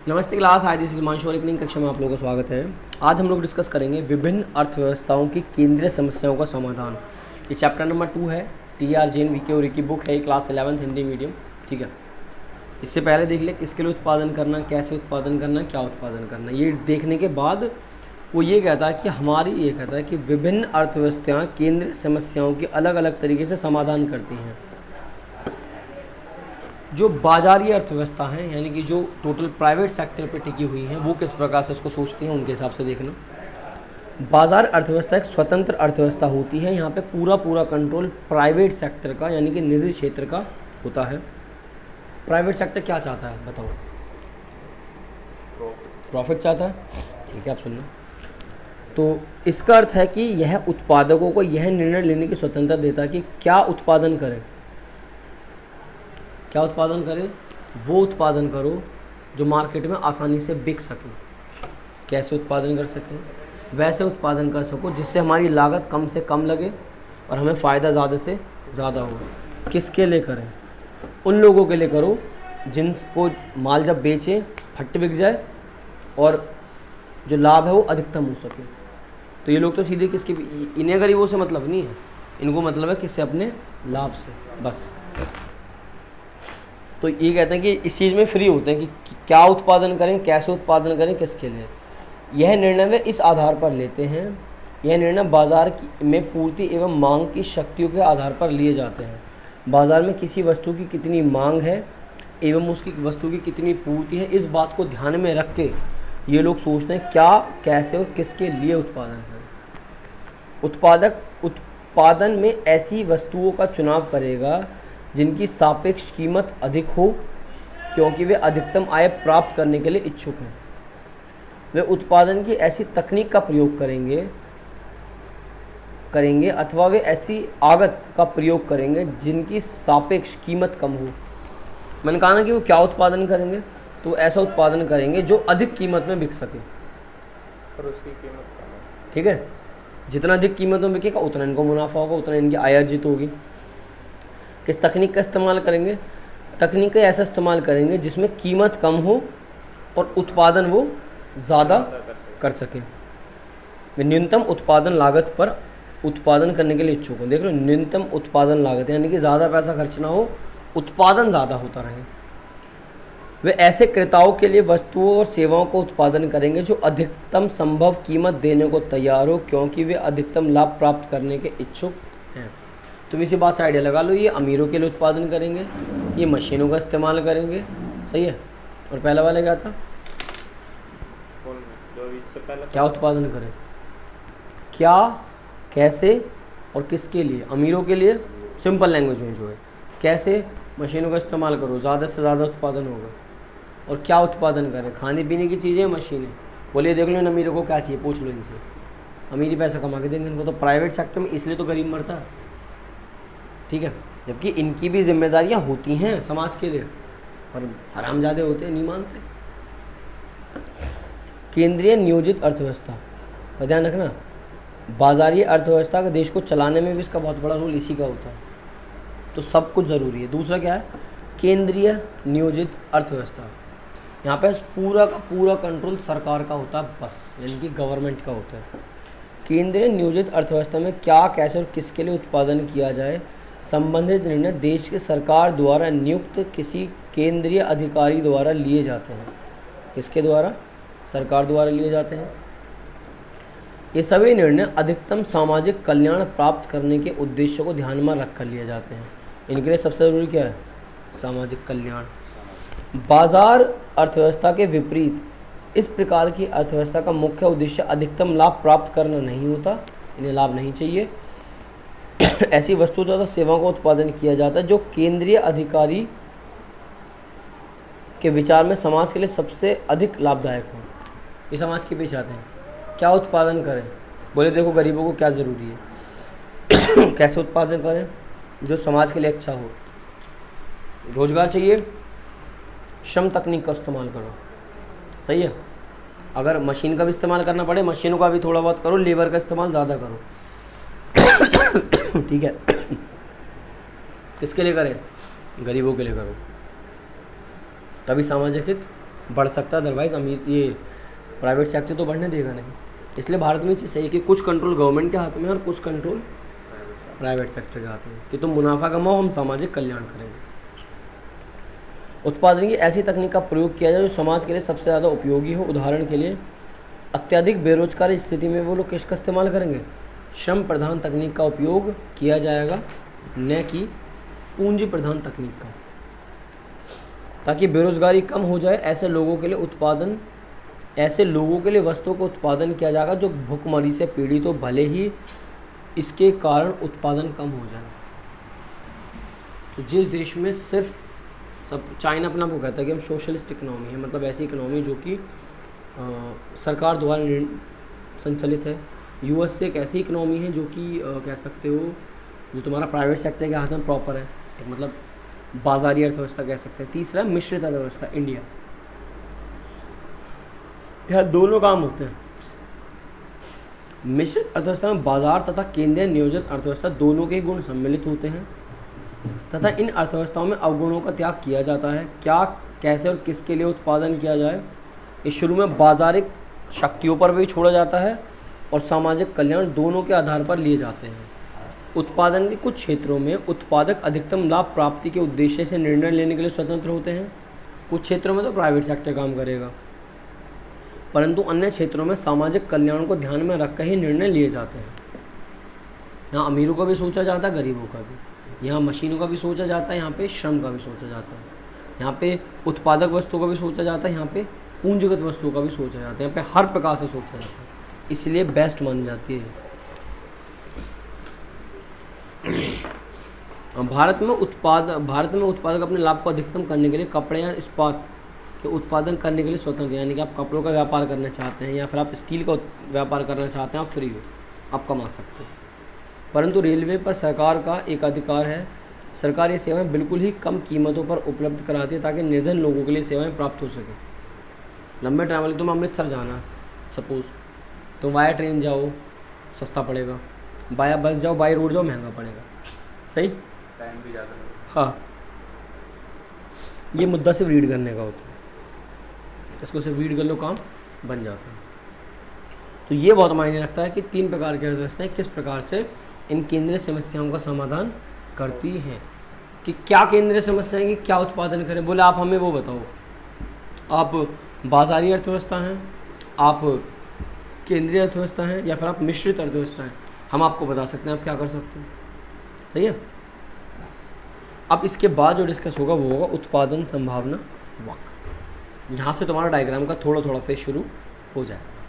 नमस्ते क्लास, आज this is Himanshu और एक कक्षा में आप लोगों का स्वागत है। आज हम लोग डिस्कस करेंगे विभिन्न अर्थव्यवस्थाओं की केंद्रीय समस्याओं का समाधान। ये चैप्टर नंबर 2 है। TR जैन वीके और की बुक है, क्लास 11 हिंदी मीडियम। ठीक है, इससे पहले देख ले किसके लिए उत्पादन करना, कैसे उत्पादन करना, क्या उत्पादन करना। ये देखने के बाद वो ये कहता है कि विभिन्न अर्थव्यवस्थाएँ केंद्रीय समस्याओं की अलग अलग तरीके से समाधान करती हैं। जो बाजारी अर्थव्यवस्था है, यानी कि जो टोटल प्राइवेट सेक्टर पे टिकी हुई हैं, वो किस प्रकार से उसको सोचती हैं, उनके हिसाब से देखना। बाजार अर्थव्यवस्था एक स्वतंत्र अर्थव्यवस्था होती है। यहाँ पे पूरा कंट्रोल प्राइवेट सेक्टर का, यानी कि निजी क्षेत्र का होता है। प्राइवेट सेक्टर क्या चाहता है बताओ? प्रॉफिट चाहता है। ठीक है, आप सुनना। तो इसका अर्थ है कि यह उत्पादकों को यह निर्णय लेने की स्वतंत्रता देता है कि क्या उत्पादन करें। क्या उत्पादन करें? वो उत्पादन करो जो मार्केट में आसानी से बिक सके। कैसे उत्पादन कर सकें? वैसे उत्पादन कर सको जिससे हमारी लागत कम से कम लगे और हमें फ़ायदा ज़्यादा से ज़्यादा हो। किसके लिए करें? उन लोगों के लिए करो जिनको माल जब बेचें फट बिक जाए और जो लाभ है वो अधिकतम हो सके। तो ये लोग तो सीधे किसके, इन्हें गरीबों से मतलब नहीं है, इनको मतलब है किससे? अपने लाभ से, बस। तो ये कहते हैं कि इस चीज़ में फ्री होते हैं कि क्या उत्पादन करें, कैसे उत्पादन करें, किसके लिए। यह निर्णय वे इस आधार पर लेते हैं, यह निर्णय बाजार में पूर्ति एवं मांग की शक्तियों के आधार पर लिए जाते हैं। बाजार में किसी वस्तु की कितनी मांग है एवं उसकी वस्तु की कितनी पूर्ति है, इस बात को ध्यान में रख के ये लोग सोचते हैं क्या, कैसे और किसके लिए उत्पादन है। उत्पादक उत्पादन में ऐसी वस्तुओं का चुनाव करेगा जिनकी सापेक्ष कीमत अधिक हो, क्योंकि वे अधिकतम आय प्राप्त करने के लिए इच्छुक हैं। वे उत्पादन की ऐसी तकनीक का प्रयोग करेंगे अथवा वे ऐसी आगत का प्रयोग करेंगे जिनकी सापेक्ष कीमत कम हो। मैंने कहा ना कि वो क्या उत्पादन करेंगे, तो ऐसा उत्पादन करेंगे जो अधिक कीमत में बिक सके और उसकी कीमत कम है। ठीक है, जितना अधिक कीमत में बिकेगा उतना इनको मुनाफा होगा, उतना इनकी आय अर्जित होगी। किस तकनीक का इस्तेमाल करेंगे? तकनीक का ऐसा इस्तेमाल करेंगे जिसमें कीमत कम हो और उत्पादन वो ज़्यादा कर सकें। वे न्यूनतम उत्पादन लागत पर उत्पादन करने के लिए इच्छुक हो। देख लो, न्यूनतम उत्पादन लागत यानी कि ज़्यादा पैसा खर्च ना हो, उत्पादन ज़्यादा होता रहे। वे ऐसे क्रेताओं के लिए वस्तुओं और सेवाओं को उत्पादन करेंगे जो अधिकतम संभव कीमत देने को तैयार हो, क्योंकि वे अधिकतम लाभ प्राप्त करने के इच्छुक हैं। तुम इसी बात से आइडिया लगा लो, ये अमीरों के लिए उत्पादन करेंगे, ये मशीनों का इस्तेमाल करेंगे। सही है। और पहला वाला क्या था? क्या उत्पादन करें, क्या, कैसे और किसके लिए? अमीरों के लिए सिंपल लैंग्वेज में जो है, कैसे? मशीनों का इस्तेमाल करो, ज़्यादा से ज़्यादा उत्पादन होगा। और क्या उत्पादन करें? खाने पीने की चीज़ें, मशीनें। बोलिए देख लो इन अमीरों को क्या चाहिए, पूछ लो इनसे, अमीर ही पैसा कमा के देंगे इनको। तो प्राइवेट सेक्टर में इसलिए तो गरीब मरता है। ठीक है, जबकि इनकी भी जिम्मेदारियां होती हैं समाज के लिए, पर हरामजादे होते हैं, नहीं मानते। केंद्रीय नियोजित अर्थव्यवस्था का ध्यान रखना। बाजारी अर्थव्यवस्था का देश को चलाने में भी इसका बहुत बड़ा रोल इसी का होता है, तो सब कुछ ज़रूरी है। दूसरा क्या है? केंद्रीय नियोजित अर्थव्यवस्था। यहाँ पे पूरा का पूरा कंट्रोल सरकार का होता है, बस, यानी कि गवर्नमेंट का होता है। केंद्रीय नियोजित अर्थव्यवस्था में क्या, कैसे और किसके लिए उत्पादन किया जाए, संबंधित निर्णय देश के सरकार द्वारा नियुक्त किसी केंद्रीय अधिकारी द्वारा लिए जाते हैं। किसके द्वारा? सरकार द्वारा लिए जाते हैं। ये सभी निर्णय अधिकतम सामाजिक कल्याण प्राप्त करने के उद्देश्य को ध्यान में रखकर लिए जाते हैं। इनके लिए सबसे ज़रूरी क्या है? सामाजिक कल्याण। बाजार अर्थव्यवस्था के विपरीत इस प्रकार की अर्थव्यवस्था का मुख्य उद्देश्य अधिकतम लाभ प्राप्त करना नहीं होता, इन्हें लाभ नहीं चाहिए। ऐसी वस्तु तथा सेवाओं का उत्पादन किया जाता है जो केंद्रीय अधिकारी के विचार में समाज के लिए सबसे अधिक लाभदायक हो। ये समाज के पीछे आते हैं। क्या उत्पादन करें? बोले देखो गरीबों को क्या ज़रूरी है। कैसे उत्पादन करें? जो समाज के लिए अच्छा हो। रोजगार चाहिए, श्रम तकनीक का इस्तेमाल करो। सही है। अगर मशीन का भी इस्तेमाल करना पड़े, मशीनों का भी थोड़ा बहुत करो, लेबर का इस्तेमाल ज़्यादा करो। ठीक है। किसके लिए करें? गरीबों के लिए करो, तभी सामाजिक हित बढ़ सकता है, अदरवाइज अमीर ये प्राइवेट सेक्टर तो बढ़ने देगा नहीं। इसलिए भारत में चीज़ सही है कि कुछ कंट्रोल गवर्नमेंट के हाथ में है और कुछ कंट्रोल प्राइवेट सेक्टर के हाथ में, कि तुम मुनाफा कमाओ, हम सामाजिक कल्याण करेंगे। उत्पादन की ऐसी तकनीक का प्रयोग किया जाए जो समाज के लिए सबसे ज़्यादा उपयोगी हो। उदाहरण के लिए अत्यधिक बेरोजगारी स्थिति में वो लोग किसका इस्तेमाल करेंगे? श्रम प्रधान तकनीक का उपयोग किया जाएगा, न कि पूंजी प्रधान तकनीक का, ताकि बेरोजगारी कम हो जाए। ऐसे लोगों के लिए वस्तुओं का उत्पादन किया जाएगा जो भुखमरी से पीड़ित हो, भले ही इसके कारण उत्पादन कम हो जाए। तो जिस देश में सिर्फ सब, चाइना अपना वो कहता है कि हम सोशलिस्ट इकनॉमी है, मतलब ऐसी इकनॉमी जो कि सरकार द्वारा संचालित है। यूएस से एक ऐसी इकनॉमी है जो कि कह सकते हो जो तुम्हारा प्राइवेट सेक्टर के हाथ में प्रॉपर है, एक मतलब बाजारी अर्थव्यवस्था कह सकते हैं। तीसरा मिश्रित अर्थव्यवस्था, इंडिया। यह दोनों काम होते हैं। मिश्रित अर्थव्यवस्था में बाजार तथा केंद्रीय नियोजित अर्थव्यवस्था दोनों के गुण सम्मिलित होते हैं तथा इन अर्थव्यवस्थाओं में अवगुणों का त्याग किया जाता है। क्या, कैसे और किसके लिए उत्पादन किया जाए, इस शुरू में बाजारिक शक्तियों पर भी छोड़ा जाता है और सामाजिक कल्याण दोनों के आधार पर लिए जाते हैं। उत्पादन के कुछ क्षेत्रों में उत्पादक अधिकतम लाभ प्राप्ति के उद्देश्य से निर्णय लेने के लिए स्वतंत्र होते हैं। कुछ क्षेत्रों में तो प्राइवेट सेक्टर काम करेगा, परंतु अन्य क्षेत्रों में सामाजिक कल्याण को ध्यान में रखकर ही निर्णय लिए जाते हैं। यहाँ अमीरों का भी सोचा जाता है, गरीबों का भी। यहाँ मशीनों का भी सोचा जाता है, यहाँ पे श्रम का भी सोचा जाता है। यहाँ पे उत्पादक वस्तुओं का भी सोचा जाता है, यहाँ पे पूंजीगत वस्तुओं का भी सोचा जाता है। यहाँ पे हर प्रकार से सोचा जाता है, इसलिए बेस्ट मानी जाती है। भारत में उत्पादक अपने लाभ को अधिकतम करने के लिए कपड़े या इस्पात के उत्पादन करने के लिए स्वतंत्र, यानी कि आप कपड़ों का व्यापार करना चाहते हैं या फिर आप स्टील का व्यापार करना चाहते हैं, आप फ्री हो, आप कमा सकते हो। परंतु रेलवे पर सरकार का एक अधिकार है। सरकार ये सेवाएं बिल्कुल ही कम कीमतों पर उपलब्ध कराती है ताकि निर्धन लोगों के लिए सेवाएं प्राप्त हो सके। लंबे ट्रैवल, तुम अमृतसर जाना, सपोज तुम वाया ट्रेन जाओ सस्ता पड़ेगा, बाया बस जाओ, बाई रोड जाओ महंगा पड़ेगा। सही, टाइम भी ज़्यादा लगेगा। हाँ, ये मुद्दा सिर्फ रीड करने का होता है, इसको सिर्फ रीड कर लो, काम बन जाता है। तो ये बहुत मायने रखता है कि 3 प्रकार की अर्थव्यवस्थाएं किस प्रकार से इन केंद्रीय समस्याओं का समाधान करती हैं। कि क्या केंद्रीय समस्याएं, कि क्या उत्पादन करें। बोले आप हमें वो बताओ, आप बाजारी अर्थव्यवस्था हैं, आप केंद्रीय अर्थव्यवस्था हैं, या फिर आप मिश्रित अर्थव्यवस्था हैं, हम आपको बता सकते हैं आप क्या कर सकते हैं। सही है। अब इसके बाद जो डिस्कस होगा वो होगा उत्पादन संभावना वक्र। यहाँ से तुम्हारा डायग्राम का थोड़ा थोड़ा फेज शुरू हो जाएगा।